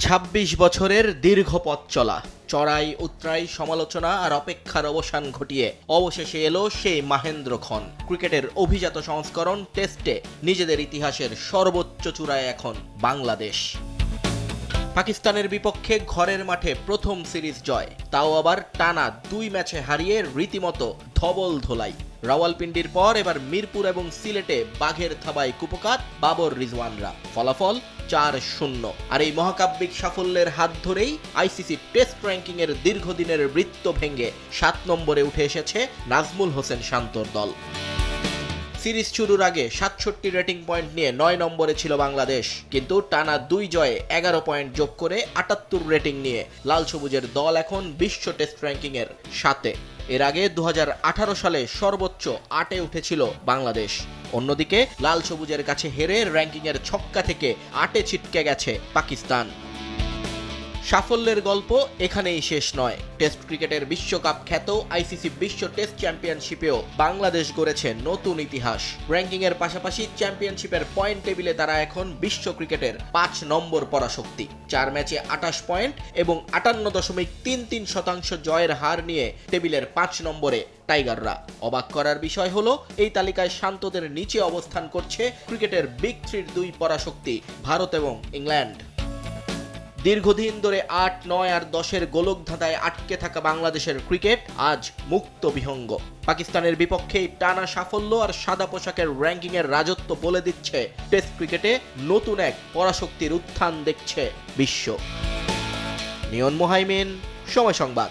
২৬ বছরের দীর্ঘ পথ চলা, চড়াই উতরাই, সমালোচনা আর অপেক্ষার অবসান ঘটিয়ে অবশেষে এলো সেই মাহেন্দ্রক্ষণ। ক্রিকেটের অভিজাত সংস্করণ টেস্টে নিজেদের ইতিহাসের সর্বোচ্চ চূড়ায় এখন বাংলাদেশ। পাকিস্তানের বিপক্ষে ঘরের মাঠে প্রথম সিরিজ জয়, তাও আবার টানা ২ ম্যাচে হারিয়ে রীতিমতো ধবল ধোলাই। রাওয়ালপিন্ডির পর এবার মিরপুর এবং সিলেটে বাঘের থাবায় কুপকাত বাবর রিজওয়ানরা। ফলাফল ৪-০। আর এই মহাকাব্যিক সাফল্যের হাত ধরেই আইসিসি টেস্ট র্যাঙ্কিংয়ের দীর্ঘদিনের বৃত্ত ভেঙে ৭ নম্বরে উঠে এসেছে নাজমুল হোসেন শান্তর দল। সিরিজ শুরুর আগে ৬৭ রেটিং পয়েন্ট নিয়ে ৯ নম্বরে ছিল বাংলাদেশ, কিন্তু টানা ২ জয়ে ১১ পয়েন্ট যোগ করে ৭৮ রেটিং নিয়ে লাল সবুজের দল এখন বিশ্ব টেস্ট র্যাঙ্কিংয়ের ৭-এ। এর আগে ২০১৮ সালে সর্বোচ্চ ৮-এ উঠেছিল বাংলাদেশ। অন্যদিকে লাল সবুজের কাছে হেরে র্যাঙ্কিংয়ের ছক্কা থেকে ৮-এ ছিটকে গেছে পাকিস্তান। সাফল্যের গল্প এখানেই শেষ নয়। টেস্ট ক্রিকেটের বিশ্বকাপ খ্যাত আইসিসি বিশ্ব টেস্ট চ্যাম্পিয়নশিপেও বাংলাদেশ গড়েছে নতুন ইতিহাস। র্যাঙ্কিংয়ের পাশাপাশি চ্যাম্পিয়নশিপের পয়েন্ট টেবিলে তারা এখন বিশ্ব ক্রিকেটের ৫ নম্বর পরাশক্তি। ৪ ম্যাচে ২৮ পয়েন্ট এবং ৫৮.৩৩% জয়ের হার নিয়ে টেবিলের ৫ নম্বরে টাইগাররা। অবাক করার বিষয় হলো, এই তালিকায় শান্তদের নিচে অবস্থান করছে ক্রিকেটের বিগ থ্রির ২ পরাশক্তি ভারত এবং ইংল্যান্ড। দীর্ঘদিন ধরে ৮, ৯ আর ১০-এর গোলকধাঁধায় আটকে থাকা বাংলাদেশের ক্রিকেট আজ মুক্ত বিহঙ্গ। পাকিস্তানের বিপক্ষে টানা সাফল্য আর সাদা পোশাকের র্যাঙ্কিংয়ের রাজত্ব বলে দিচ্ছে টেস্ট ক্রিকেটে নতুন এক পরাশক্তির উত্থান দেখছে বিশ্ব। নিয়ন মোহাইমিন, সময় সংবাদ।